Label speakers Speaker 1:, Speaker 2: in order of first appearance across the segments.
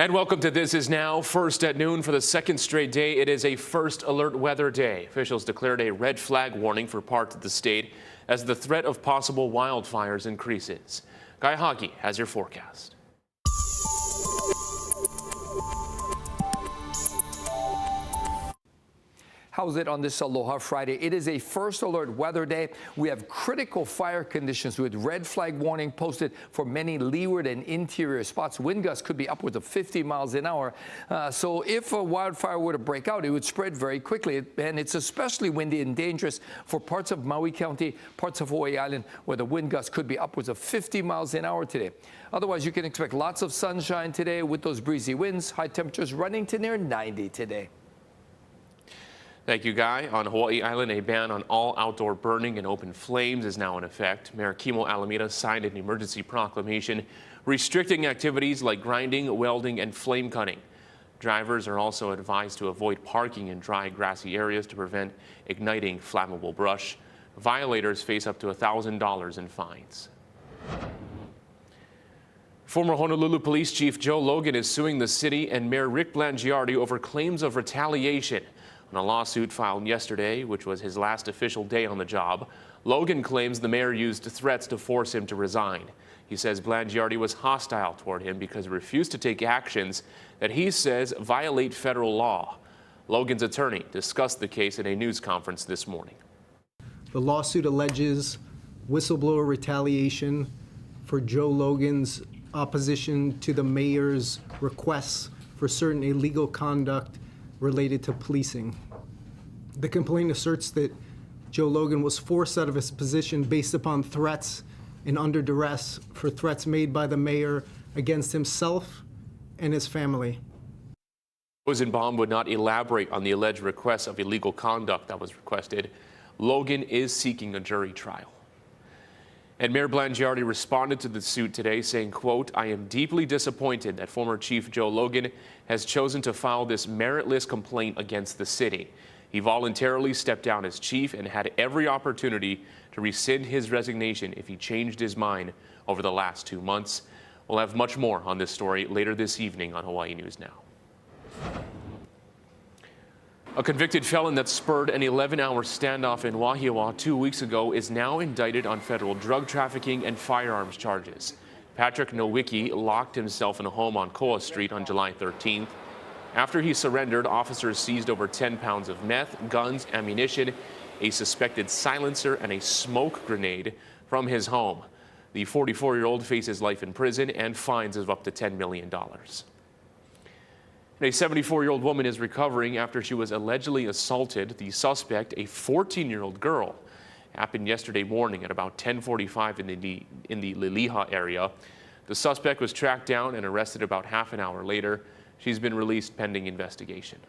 Speaker 1: And welcome to This Is Now. First at noon for the second straight day, it is a first alert weather day. Officials declared a red flag warning for parts of the state as the threat of possible wildfires increases. Guy Hagi has your forecast.
Speaker 2: How's it on this Aloha Friday? It is a first alert weather day. We have critical fire conditions with red flag warning posted for many leeward and interior spots. Wind gusts could be upwards of 50 miles an hour. So if a wildfire were to break out, it would spread very quickly. And it's especially windy and dangerous for parts of Maui County, parts of Hawaii Island, where the wind gusts could be upwards of 50 miles an hour today. Otherwise, you can expect lots of sunshine today with those breezy winds. High temperatures running to near 90 today.
Speaker 1: Thank you, Guy. On Hawaii Island, a ban on all outdoor burning and open flames is now in effect. Mayor Kimo Alameda signed an emergency proclamation restricting activities like grinding, welding, and flame cutting. Drivers are also advised to avoid parking in dry, grassy areas to prevent igniting flammable brush. Violators face up to $1,000 in fines. Former Honolulu Police Chief Joe Logan is suing the city and Mayor Rick Blangiardi over claims of retaliation. In a lawsuit filed yesterday, which was his last official day on the job, Logan claims the mayor used threats to force him to resign. He says Blangiardi was hostile toward him because he refused to take actions that he says violate federal law. Logan's attorney discussed the case at a news conference this morning.
Speaker 3: The lawsuit alleges whistleblower retaliation for Joe Logan's opposition to the mayor's requests for certain illegal conduct related to policing. The complaint asserts that Joe Logan was forced out of his position based upon threats and under duress for threats made by the mayor against himself and his family.
Speaker 1: Rosenbaum would not elaborate on the alleged request of illegal conduct that was requested. Logan is seeking a jury trial. And Mayor Blangiardi responded to the suit today saying, quote, "I am deeply disappointed that former Chief Joe Logan has chosen to file this meritless complaint against the city. He voluntarily stepped down as chief and had every opportunity to rescind his resignation if he changed his mind over the last 2 months." We'll have much more on this story later this evening on Hawaii News Now. A convicted felon that spurred an 11-hour standoff in Wahiawa 2 weeks ago is now indicted on federal drug trafficking and firearms charges. Patrick Nowicki locked himself in a home on Koa Street on July 13th. After he surrendered, officers seized over 10 pounds of meth, guns, ammunition, a suspected silencer, and a smoke grenade from his home. The 44-year-old faces life in prison and fines of up to $10 million. A 74-year-old woman is recovering after she was allegedly assaulted. The suspect, a 14-year-old girl, happened yesterday morning at about 10:45 in the Liliha area. The suspect was tracked down and arrested about half an hour later. She's been released pending investigation.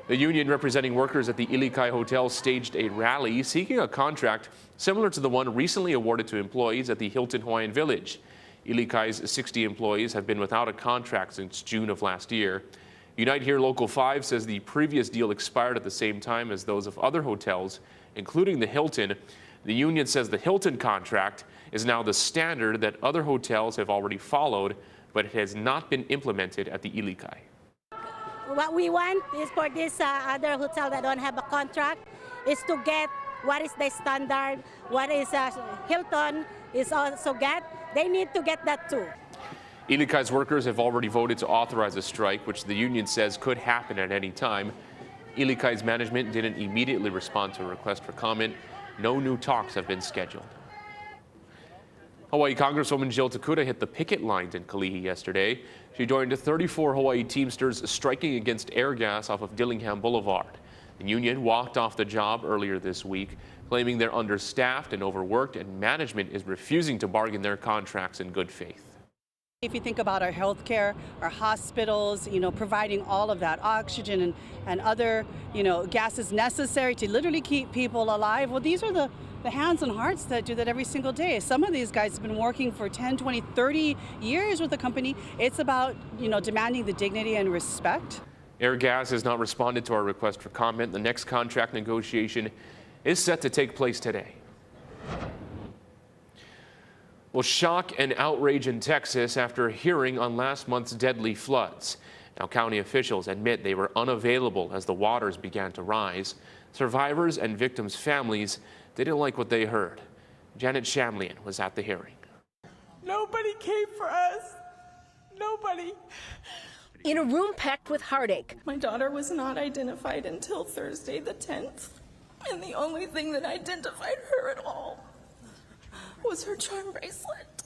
Speaker 1: The union representing workers at the Ilikai Hotel staged a rally seeking a contract similar to the one recently awarded to employees at the Hilton Hawaiian Village. Ilikai's 60 employees have been without a contract since June of last year. Unite Here Local 5 says the previous deal expired at the same time as those of other hotels, including the Hilton. The union says the Hilton contract is now the standard that other hotels have already followed, but it has not been implemented at the Ilikai.
Speaker 4: What we want is for this other hotel that don't have a contract is to get what is the standard, what is Hilton is also get. They need to get that too.
Speaker 1: Ilikai's workers have already voted to authorize a strike, which the union says could happen at any time. Ilikai's management didn't immediately respond to a request for comment. No new talks have been scheduled. Hawaii Congresswoman Jill Takuta hit the picket lines in Kalihi yesterday. She joined 34 Hawaii Teamsters striking against air gas off of Dillingham Boulevard. The union walked off the job earlier this week, claiming they're understaffed and overworked, and management is refusing to bargain their contracts in good faith.
Speaker 5: If you think about our healthcare, our hospitals, providing all of that oxygen and other, gases necessary to literally keep people alive, well, these are the hands and hearts that do that every single day. Some of these guys have been working for 10, 20, 30 years with the company. It's about, demanding the dignity and respect.
Speaker 1: Airgas has not responded to our request for comment. The next contract negotiation is set to take place today. Well, shock and outrage in Texas after a hearing on last month's deadly floods. Now, county officials admit they were unavailable as the waters began to rise. Survivors and victims' families didn't like what they heard. Janet Shamlian was at the hearing.
Speaker 6: Nobody came for us. Nobody.
Speaker 7: In a room packed with heartache.
Speaker 6: My daughter was not identified until Thursday the 10th. And the only thing that identified her at all was her charm bracelet.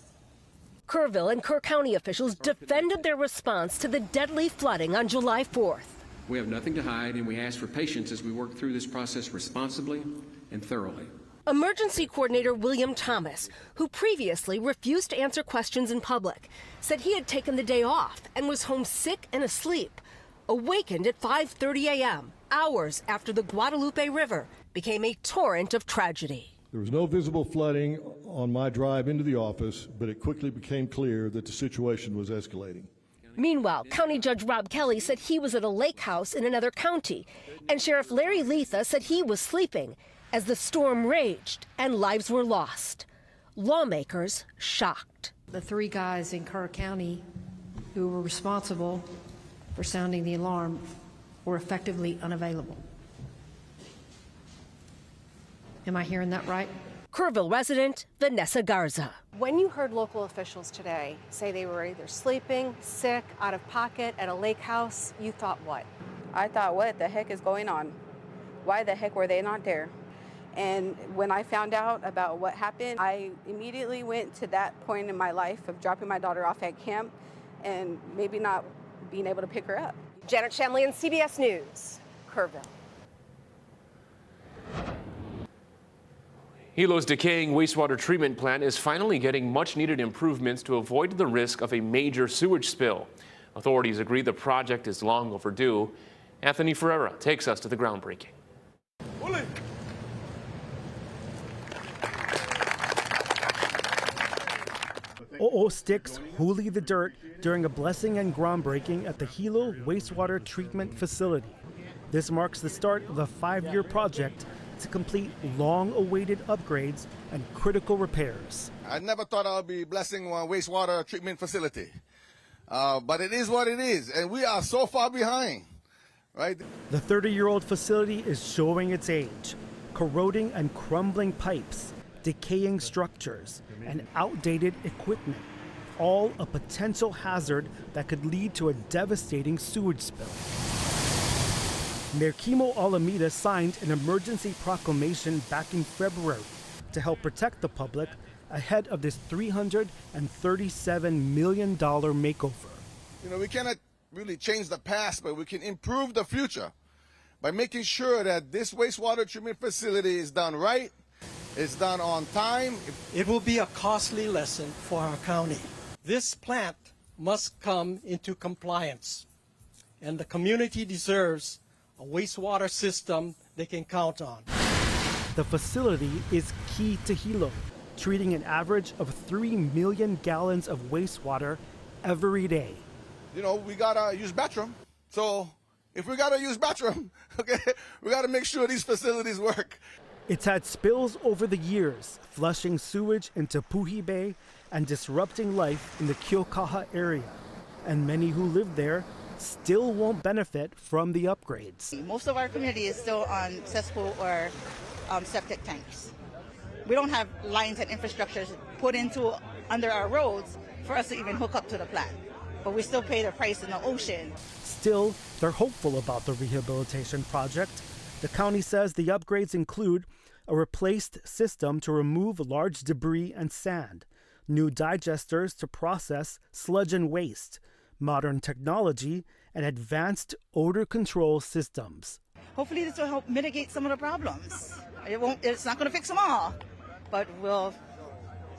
Speaker 7: Kerrville and Kerr County officials defended their response to the deadly flooding on July 4th.
Speaker 8: We have nothing to hide, and we ask for patience as we work through this process responsibly and thoroughly.
Speaker 7: Emergency Coordinator William Thomas, who previously refused to answer questions in public, said he had taken the day off and was home sick and asleep, awakened at 5:30 a.m., hours after the Guadalupe River became a torrent of tragedy.
Speaker 9: There was no visible flooding on my drive into the office, but it quickly became clear that the situation was escalating.
Speaker 7: Meanwhile, County Judge Rob Kelly said he was at a lake house in another county, and Sheriff Larry Letha said he was sleeping as the storm raged and lives were lost. Lawmakers shocked.
Speaker 10: The three guys in Kerr County who were responsible for sounding the alarm were effectively unavailable. Am I hearing that right?
Speaker 7: Kerrville resident Vanessa Garza.
Speaker 11: When you heard local officials today say they were either sleeping, sick, out of pocket, at a lake house, you thought what?
Speaker 12: I thought, what the heck is going on? Why the heck were they not there? And when I found out about what happened, I immediately went to that point in my life of dropping my daughter off at camp and maybe not being able to pick her up.
Speaker 11: Janet Shamlian, CBS News, Kerrville.
Speaker 1: Hilo's decaying wastewater treatment plant is finally getting much-needed improvements to avoid the risk of a major sewage spill. Authorities agree the project is long overdue. Anthony Ferreira takes us to the groundbreaking.
Speaker 13: O'o sticks Huli the dirt during a blessing and groundbreaking at the Hilo Wastewater Treatment Facility. This marks the start of a 5-year project to complete long-awaited upgrades and critical repairs.
Speaker 14: I never thought I would be blessing one wastewater treatment facility, but it is what it is, and we are so far behind, right?
Speaker 13: The 30-year-old facility is showing its age, corroding and crumbling pipes, decaying structures, and outdated equipment, all a potential hazard that could lead to a devastating sewage spill. Mayor Kimo Alameda signed an emergency proclamation back in February to help protect the public ahead of this $337 million makeover.
Speaker 14: You know, we cannot really change the past, but we can improve the future by making sure that this wastewater treatment facility is done right, it's done on time.
Speaker 15: It will be a costly lesson for our county. This plant must come into compliance, and the community deserves a wastewater system they can count on.
Speaker 13: The facility is key to Hilo, treating an average of 3 million gallons of wastewater every day.
Speaker 14: You know, we gotta use bathroom. So if we gotta use bathroom, okay, we gotta make sure these facilities work.
Speaker 13: It's had spills over the years, flushing sewage into Puhi Bay and disrupting life in the Kiokaha area. And many who live there still won't benefit from the upgrades.
Speaker 16: Most of our community is still on cesspool or septic tanks. We don't have lines and infrastructures put into under our roads for us to even hook up to the plant. But we still pay the price in the ocean.
Speaker 13: Still, they're hopeful about the rehabilitation project. The county says the upgrades include a replaced system to remove large debris and sand, new digesters to process sludge and waste, modern technology, and advanced odor control systems.
Speaker 16: Hopefully this will help mitigate some of the problems. It's not going to fix them all, but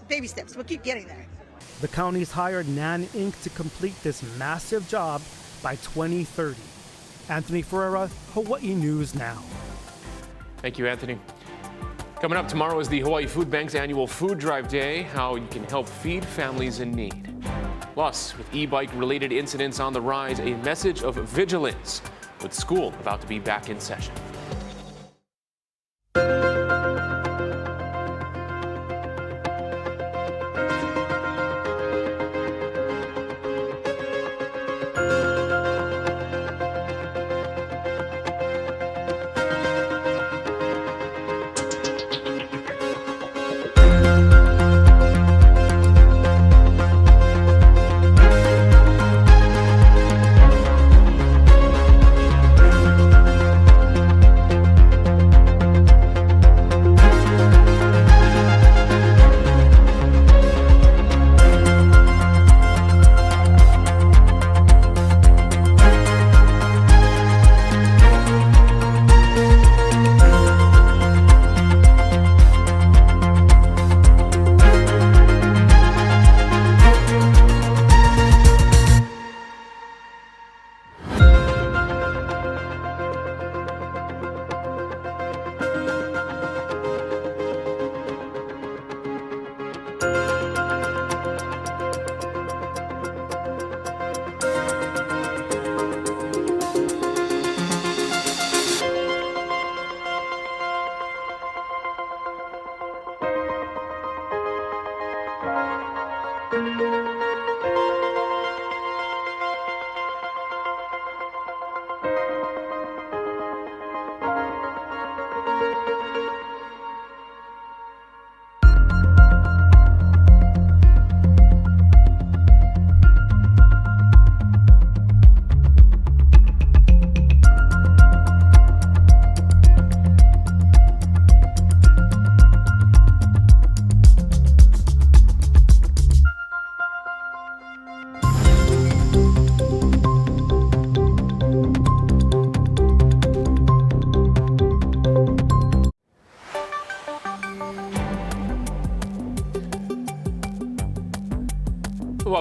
Speaker 16: baby steps, we'll keep getting there.
Speaker 13: The county's hired NAN Inc. to complete this massive job by 2030. Anthony Ferreira, Hawaii News Now.
Speaker 1: Thank you, Anthony. Coming up tomorrow is the Hawaii Food Bank's annual Food Drive Day, how you can help feed families in need. Plus, with e-bike related incidents on the rise, a message of vigilance with school about to be back in session.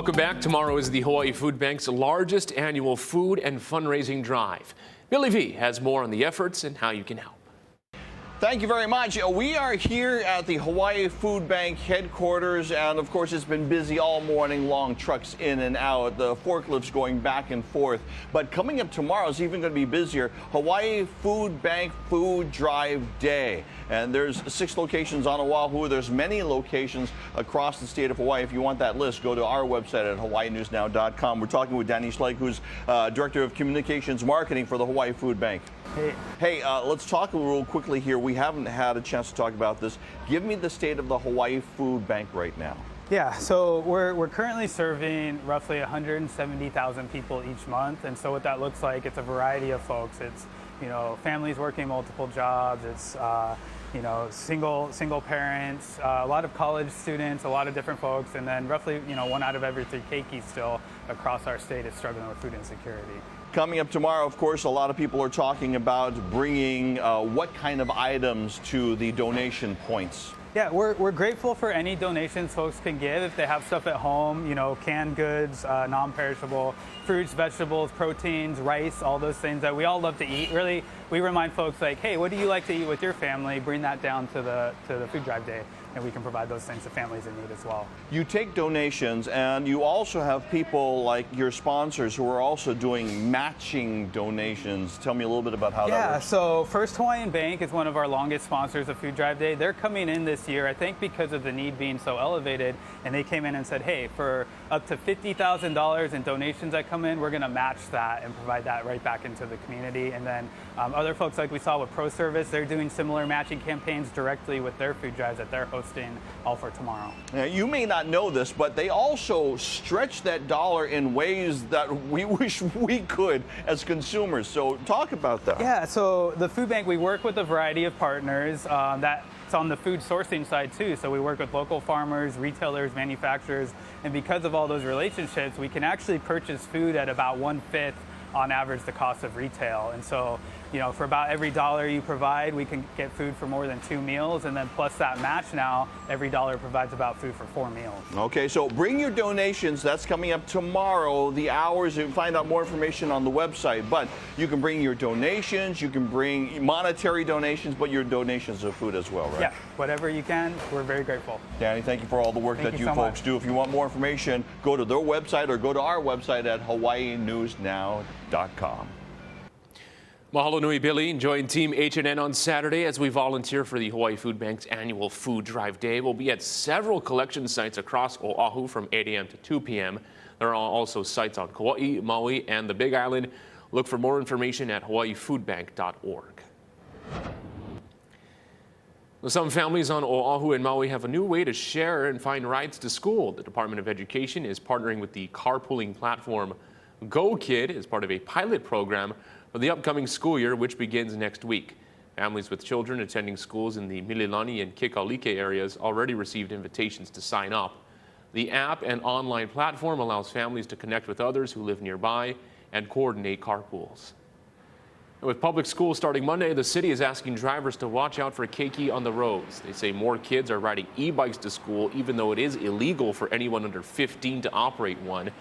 Speaker 1: Welcome back. Tomorrow is the Hawaii Food Bank's largest annual food and fundraising drive. Billy V has more on the efforts and how you can help.
Speaker 17: Thank you very much. We are here at the Hawaii Food Bank headquarters, and of course it's been busy all morning long, trucks in and out, the forklifts going back and forth. But coming up tomorrow is even going to be busier. Hawaii Food Bank Food Drive Day. And there's 6 locations on Oahu. There's many locations across the state of Hawaii. If you want that list, go to our website at hawaiinewsnow.com. We're talking with Danny Schleich, who's Director of Communications Marketing for the Hawaii Food Bank. Hey, let's talk real quickly here. We haven't had a chance to talk about this. Give me the state of the Hawaii Food Bank right now.
Speaker 18: Yeah, so we're currently serving roughly 170,000 people each month, and so what that looks like, it's a variety of folks. It's, you know, families working multiple jobs. It's you know, single parents, a lot of college students, a lot of different folks, and then roughly, you know, 1 out of every 3 keiki still across our state is struggling with food insecurity.
Speaker 17: Coming up tomorrow, of course, a lot of people are talking about bringing what kind of items to the donation points.
Speaker 18: Yeah, we're grateful for any donations folks can give if they have stuff at home, you know, canned goods, non-perishable, fruits, vegetables, proteins, rice, all those things that we all love to eat. Really, we remind folks like, hey, what do you like to eat with your family? Bring that down to the food drive day, and we can provide those things to families in need as well.
Speaker 17: You take donations, and you also have people like your sponsors who are also doing matching donations. Tell me a little bit about how that works.
Speaker 18: Yeah, so First Hawaiian Bank is one of our longest sponsors of Food Drive Day. They're coming in this year, I think because of the need being so elevated, and they came in and said, hey, for up to $50,000 in donations that come in, we're going to match that and provide that right back into the community. And then other folks like we saw with Pro Service, they're doing similar matching campaigns directly with their food drives that they're hosting all for tomorrow.
Speaker 17: Now, you may not know this, but they also stretch that dollar in ways that we wish we could as consumers. So talk about that.
Speaker 18: Yeah, so the food bank, we work with a variety of partners that's on the food sourcing side too. So we work with local farmers, retailers, manufacturers, and because of all those relationships, we can actually purchase food at about 1/5 on average the cost of retail. And so, you know, for about every dollar you provide, we can get food for more than 2 meals, and then plus that match now, every dollar provides about food for 4 meals.
Speaker 17: Okay, so bring your donations. That's coming up tomorrow. The hours, you can find out more information on the website, but you can bring your donations, you can bring monetary donations, but your donations of food as well, right?
Speaker 18: Yeah, whatever you can, we're very grateful.
Speaker 17: Danny, thank you for all the work that you
Speaker 18: so
Speaker 17: folks
Speaker 18: much.
Speaker 17: do. If you want more information, go to their website or go to our website at hawaiinewsnow.com.
Speaker 1: Mahalo nui, Billy. Join Team H&N on Saturday as we volunteer for the Hawaii Food Bank's annual Food Drive Day. We'll be at several collection sites across Oahu from 8 a.m. to 2 p.m. There are also sites on Kauai, Maui, and the Big Island. Look for more information at hawaiifoodbank.org. Some families on Oahu and Maui have a new way to share and find rides to school. The Department of Education is partnering with the carpooling platform Go Kid as part of a pilot program for the upcoming school year, which begins next week. Families with children attending schools in the Mililani and Kekalike areas already received invitations to sign up. The app and online platform allows families to connect with others who live nearby and coordinate carpools. And with public schools starting Monday, the city is asking drivers to watch out for keiki on the roads. They say more kids are riding e-bikes to school, even though it is illegal for anyone under 15 to operate one.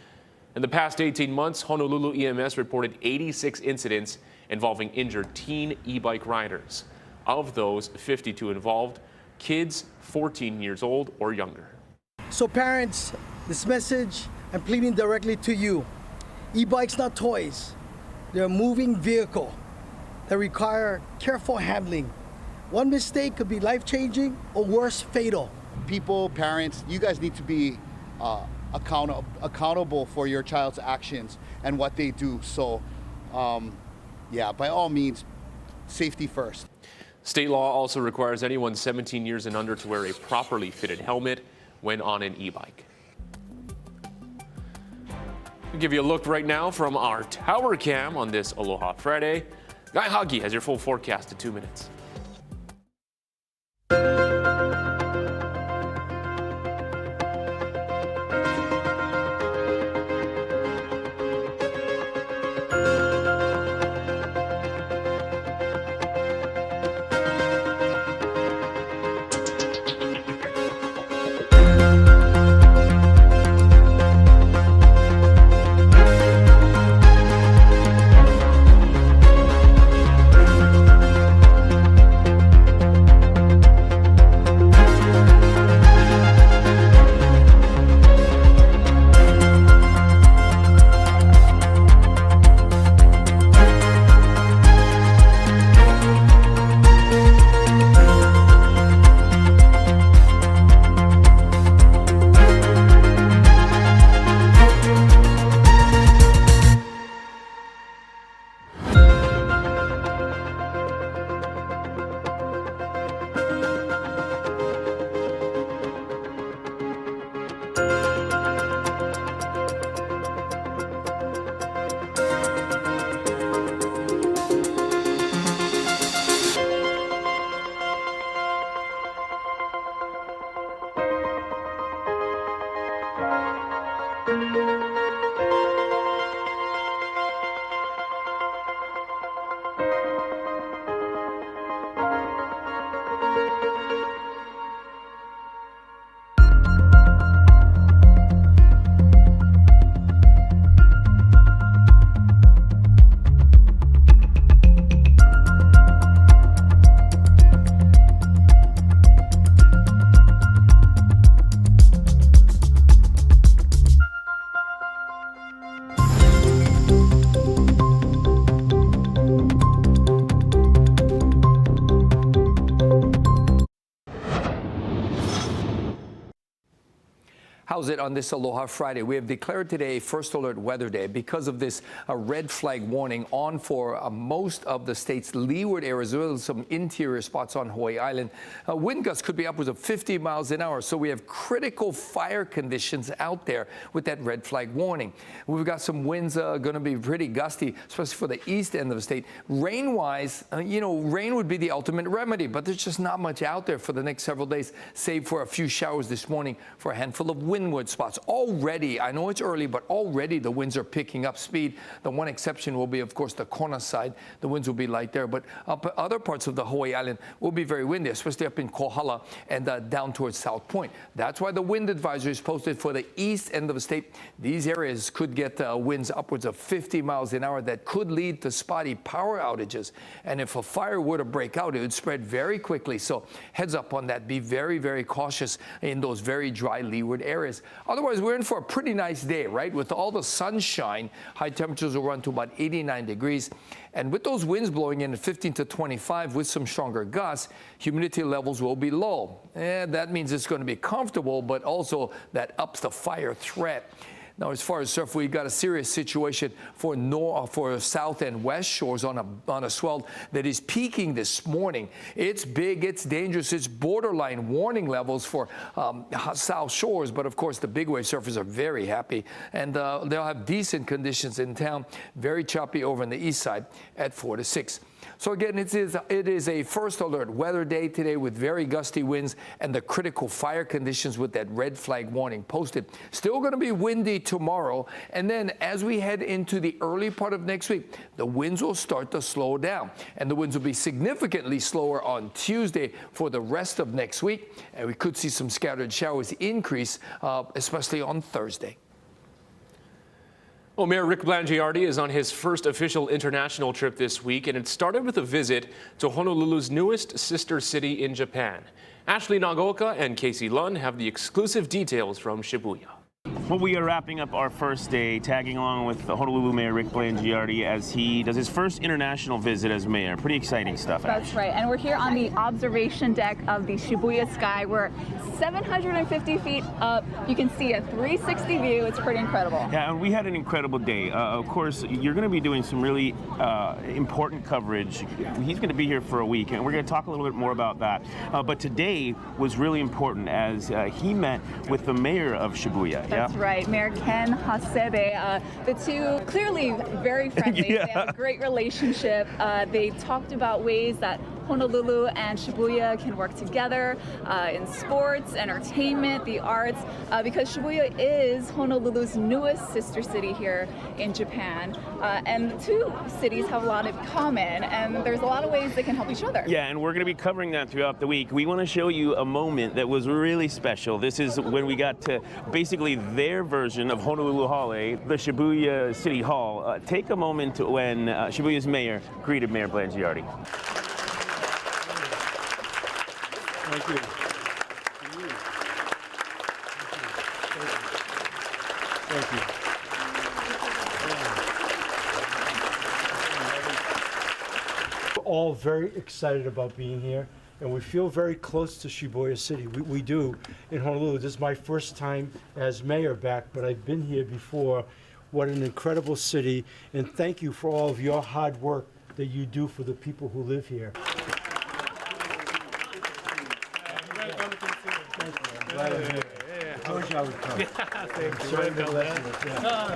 Speaker 1: In the past 18 months, Honolulu EMS reported 86 incidents involving injured teen e-bike riders. Of those, 52 involved kids 14 years old or younger.
Speaker 19: So parents, this message I'm pleading directly to you. E-bikes not toys. They're a moving vehicle that require careful handling. One mistake could be life-changing or worse, fatal.
Speaker 20: People, parents, you guys need to be accountable for your child's actions and what they do. So, yeah, by all means, safety first.
Speaker 1: State law also requires anyone 17 years and under to wear a properly fitted helmet when on an e-bike. We'll give you a look right now from our tower cam on this Aloha Friday. Guy Huggy has your full forecast in 2 minutes.
Speaker 2: how's it on this Aloha Friday? We have declared today a first alert weather day because of this red flag warning on for most of the state's leeward areas, as well as some interior spots on Hawaii Island. Wind gusts could be upwards of 50 miles an hour, so we have critical fire conditions out there with that red flag warning. We've got some winds going to be pretty gusty, especially for the east end of the state. Rain-wise, rain would be the ultimate remedy, but there's just not much out there for the next several days, save for a few showers this morning for a handful of windward spots. Already, I know it's early, but already the winds are picking up speed. The one exception will be, of course, the Kona side. The winds will be light there, but other parts of the Hawaii Island will be very windy, especially up in Kohala and down towards South Point. That's why the wind advisory is posted for the east end of the state. These areas could get winds upwards of 50 miles an hour that could lead to spotty power outages. And if a fire were to break out, it would spread very quickly. So heads up on that. Be very, very cautious in those very dry leeward areas. Otherwise, we're in for a pretty nice day, right? With all the sunshine, high temperatures will run to about 89 degrees. And with those winds blowing in at 15 to 25 with some stronger gusts, humidity levels will be low. That means it's going to be comfortable, but also that ups the fire threat. Now, as far as surf, we've got a serious situation for south and west shores on a swell that is peaking this morning. It's big, it's dangerous, it's borderline warning levels for south shores. But of course, the big wave surfers are very happy, and they'll have decent conditions in town. Very choppy over on the east side at 4 to 6. So again, it is a first alert weather day today with very gusty winds and the critical fire conditions with that red flag warning posted. Still going to be windy tomorrow. And then as we head into the early part of next week, the winds will start to slow down. And the winds will be significantly slower on Tuesday for the rest of next week. And we could see some scattered showers increase, especially on Thursday.
Speaker 1: Well, Mayor Rick Blangiardi is on his first official international trip this week, and it started with a visit to Honolulu's newest sister city in Japan. Ashley Nagaoka and Casey Lunn have the exclusive details from Shibuya.
Speaker 21: Well, we are wrapping up our first day, tagging along with the Honolulu Mayor Rick Blangiardi as he does his first international visit as mayor. Pretty exciting stuff.
Speaker 22: That's right, and we're here on the observation deck of the Shibuya Sky. We're 750 feet up. You can see a 360 view. It's pretty incredible.
Speaker 21: Yeah, and we had an incredible day. Of course, you're going to be doing some really important coverage. He's going to be here for a week, and we're going to talk a little bit more about that. But today was really important as he met with the mayor of Shibuya.
Speaker 22: That's right, Mayor Ken Hasebe. The two clearly very friendly.
Speaker 21: Yeah.
Speaker 22: They have a great relationship. They talked about ways that Honolulu and Shibuya can work together in sports, entertainment, the arts, because Shibuya is Honolulu's newest sister city here in Japan. And the two cities have a lot in common, and there's a lot of ways they can help each other.
Speaker 21: Yeah, and we're going to be covering that throughout the week. We want to show you a moment that was really special. This is when we got to basically their version of Honolulu Hale, the Shibuya City Hall. Take a moment when Shibuya's mayor greeted Mayor Blangiardi.
Speaker 9: Thank you. Thank you. We're all very excited about being here, and we feel very close to Shibuya City. We do in Honolulu. This is my first time as mayor back, but I've been here before. What an incredible city, and thank you for all of your hard work that you do for the people who live here.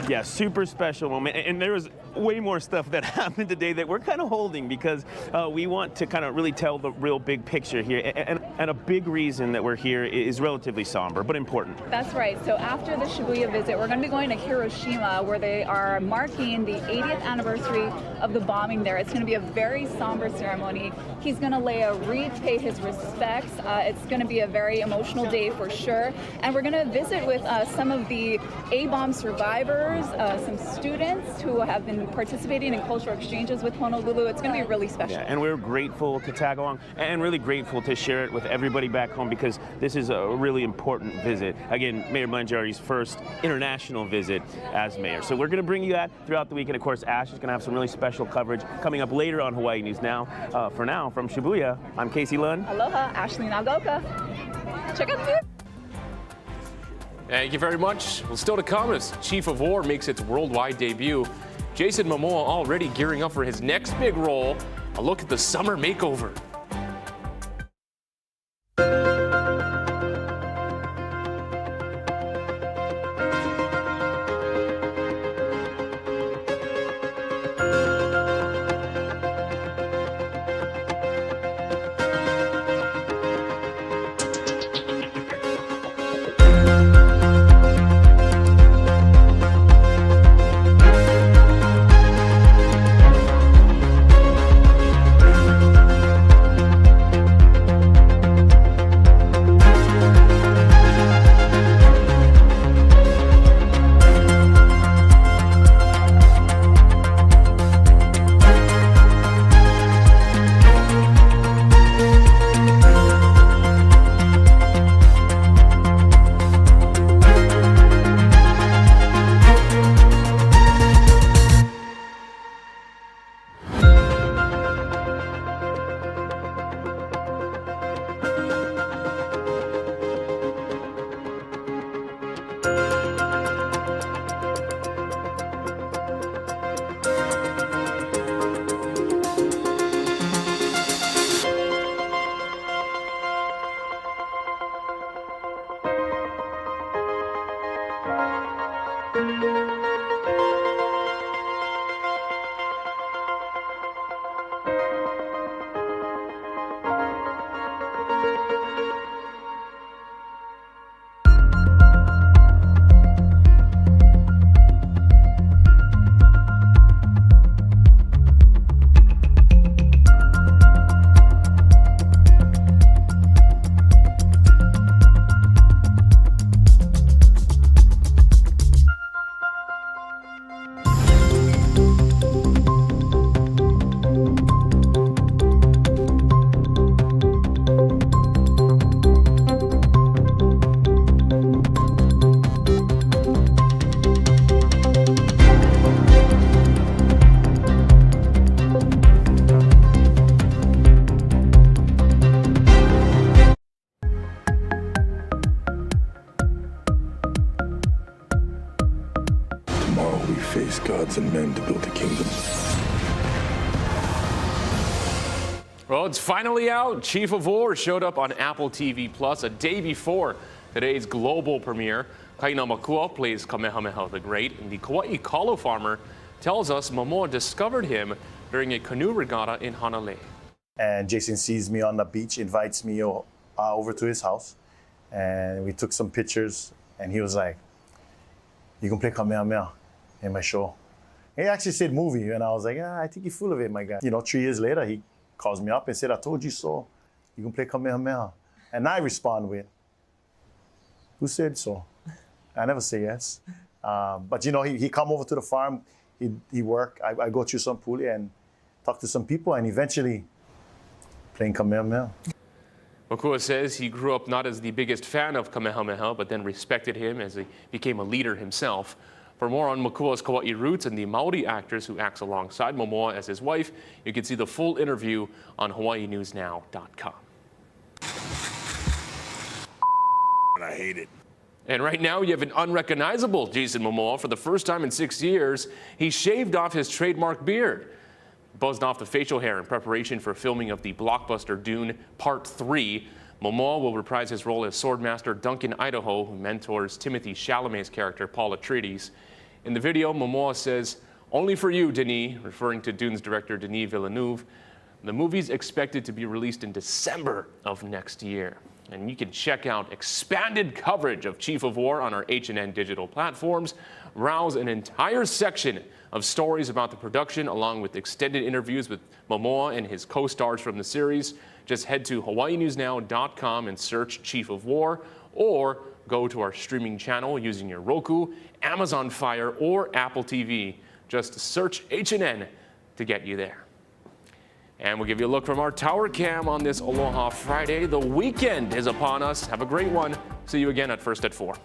Speaker 21: Yeah, super special moment. And there was way more stuff that happened today that we're kind of holding because we want to kind of really tell the real big picture here. And a big reason that we're here is relatively somber, but important.
Speaker 22: That's right. So after the Shibuya visit, we're going to be going to Hiroshima, where they are marking the 80th anniversary of the bombing there. It's going to be a very somber ceremony. He's going to lay a wreath, pay his respects. It's going to be a very emotional day for sure. And we're going to visit with some of the A-bomb survivors, some students who have been participating in cultural exchanges with Honolulu. It's going to be really special.
Speaker 21: Yeah, and we're grateful to tag along and really grateful to share it with everybody back home because this is a really important visit. Again, Mayor Blangiardi's first international visit as mayor. So we're going to bring you that throughout the week. And of course, Ash is going to have some really special coverage coming up later on Hawaii News Now. For now, from Shibuya, I'm Casey Lunn.
Speaker 22: Aloha, Ashley Nagaoka. Check out the view.
Speaker 1: Thank you very much. Well, still to come as Chief of War makes its worldwide debut. Jason Momoa already gearing up for his next big role. A look at the summer makeover.
Speaker 3: face gods and men to build a kingdom.
Speaker 1: Well, it's finally out. Chief of War showed up on Apple TV Plus a day before today's global premiere. Kaina Makua plays Kamehameha the Great, and the Kauai kalo farmer tells us Momoa discovered him during a canoe regatta in Honolulu.
Speaker 4: And Jason sees me on the beach, invites me over to his house, and we took some pictures, and he was like, "You can play Kamehameha in my show." He actually said movie, and I was like, I think you're full of it, my guy. 3 years later, he calls me up and said, "I told you so. You can play Kamehameha." And I respond with, "Who said so?" I never say yes. But he come over to the farm, he work, I go through some puli and talk to some people, and eventually playing Kamehameha.
Speaker 1: Makua says he grew up not as the biggest fan of Kamehameha, but then respected him as he became a leader himself. For more on Makua's Kauai roots and the Maori actors who acts alongside Momoa as his wife, you can see the full interview on hawaiinewsnow.com.
Speaker 3: And I hate it.
Speaker 1: And right now you have an unrecognizable Jason Momoa. For the first time in 6 years, he shaved off his trademark beard, buzzed off the facial hair in preparation for filming of the blockbuster Dune Part 3. Momoa will reprise his role as Swordmaster Duncan Idaho, who mentors Timothée Chalamet's character Paul Atreides. In the video, Momoa says, "Only for you, Denis," referring to Dune's director Denis Villeneuve. The movie's expected to be released in December of next year. And you can check out expanded coverage of Chief of War on our H&N digital platforms. Browse an entire section of stories about the production, along with extended interviews with Momoa and his co-stars from the series. Just head to hawaiinewsnow.com and search Chief of War, or go to our streaming channel using your Roku, Amazon Fire, or Apple TV. Just search H&N to get you there. And we'll give you a look from our tower cam on this Aloha Friday. The weekend is upon us. Have a great one. See you again at First at 4.